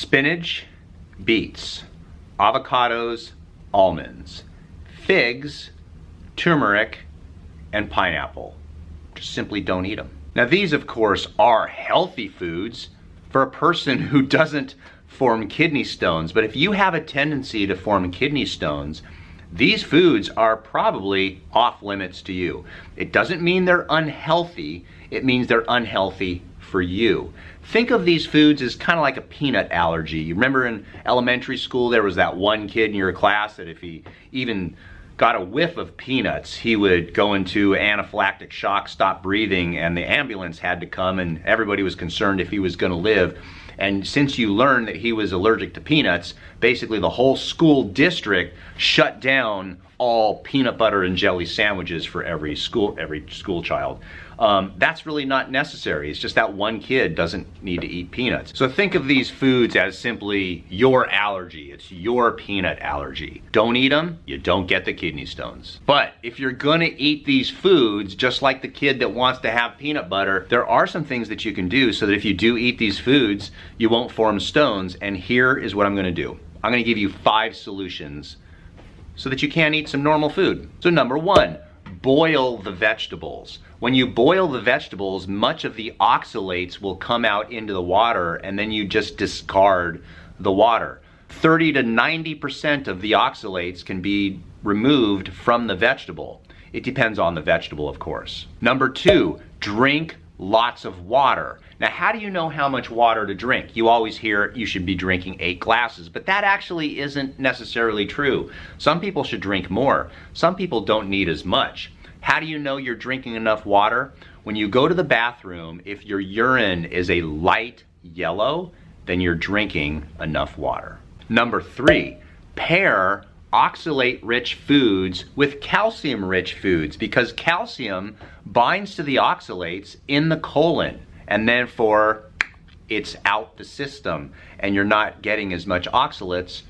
spinach, beets, avocados, almonds, figs, turmeric, and pineapple. Just simply don't eat them. Now these, of course, are healthy foods for a person who doesn't form kidney stones. But if you have a tendency to form kidney stones, these foods are probably off limits to you. It doesn't mean they're unhealthy, it means they're unhealthy for you. Think of these foods as kind of like a peanut allergy. You remember in elementary school there was that one kid in your class that if he even got a whiff of peanuts, he would go into anaphylactic shock, stop breathing, and the ambulance had to come and everybody was concerned if he was going to live. And since you learned that he was allergic to peanuts, basically the whole school district shut down all peanut butter and jelly sandwiches for every school child. That's really not necessary. It's just that one kid doesn't need to eat peanuts. So think of these foods as simply your allergy. It's your peanut allergy. Don't eat them, you don't get the kidney stones. But if you're gonna eat these foods, just like the kid that wants to have peanut butter, there are some things that you can do so that if you do eat these foods, you won't form stones. And here is what I'm gonna do. I'm gonna give you 5 solutions so that you can eat some normal food. So number 1, boil the vegetables. When you boil the vegetables, much of the oxalates will come out into the water and then you just discard the water. 30 to 90% of the oxalates can be removed from the vegetable. It depends on the vegetable, of course. Number 2, drink lots of water. Now, how do you know how much water to drink? You always hear you should be drinking 8 glasses, but that actually isn't necessarily true. Some people should drink more. Some people don't need as much. How do you know you're drinking enough water? When you go to the bathroom, if your urine is a light yellow, then you're drinking enough water. Number 3, pair oxalate-rich foods with calcium-rich foods because calcium binds to the oxalates in the colon and therefore it's out the system and you're not getting as much oxalates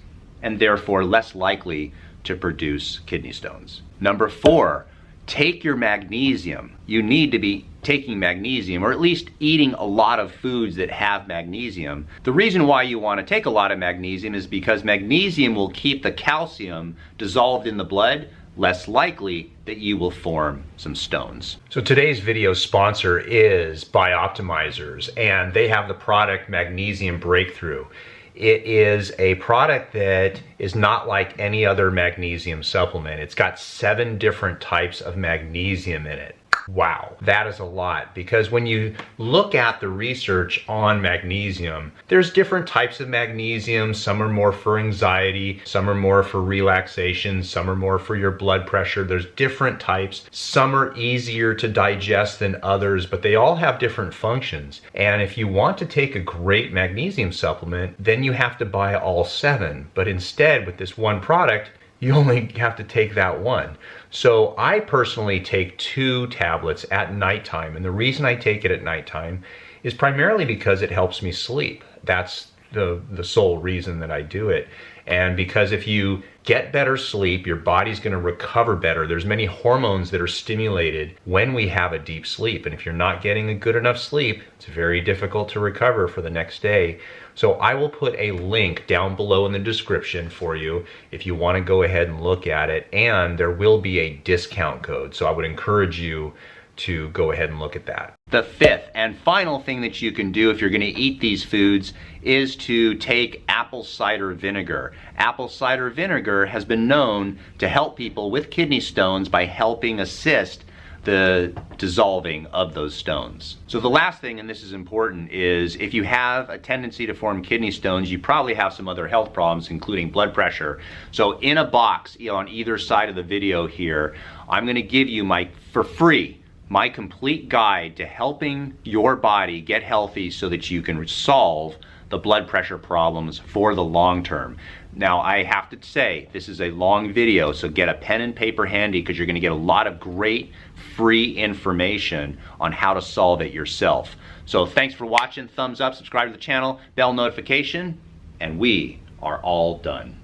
and therefore less likely to produce kidney stones. Number 4, take your magnesium. You need to be taking magnesium or at least eating a lot of foods that have magnesium. The reason why you want to take a lot of magnesium is because magnesium will keep the calcium dissolved in the blood, less likely that you will form some stones. So today's video sponsor is Bioptimizers, and they have the product Magnesium Breakthrough. It is a product that is not like any other magnesium supplement. It's got 7 different types of magnesium in it. Wow, that is a lot, because when you look at the research on magnesium, there's different types of magnesium. Some are more for anxiety, some are more for relaxation, some are more for your blood pressure. There's different types. Some are easier to digest than others, but they all have different functions. And if you want to take a great magnesium supplement, then you have to buy all 7. But instead, with this one product, you only have to take that one. So I personally take 2 tablets at nighttime, and the reason I take it at nighttime is primarily because it helps me sleep. That's the sole reason that I do it. And because if you get better sleep, your body's going to recover better. There's many hormones that are stimulated when we have a deep sleep, and if you're not getting a good enough sleep, it's very difficult to recover for the next day. So I will put a link down below in the description for you if you want to go ahead and look at it, and there will be a discount code. So I would encourage you to go ahead and look at that. The 5th and final thing that you can do if you're going to eat these foods is to take apple cider vinegar. Apple cider vinegar has been known to help people with kidney stones by helping assist the dissolving of those stones. So the last thing, and this is important, is if you have a tendency to form kidney stones, you probably have some other health problems, including blood pressure. So in a box on either side of the video here, I'm going to give you for free, my complete guide to helping your body get healthy so that you can solve the blood pressure problems for the long term. Now, I have to say, this is a long video, so get a pen and paper handy because you're going to get a lot of great free information on how to solve it yourself. So thanks for watching. Thumbs up, subscribe to the channel, bell notification, and we are all done.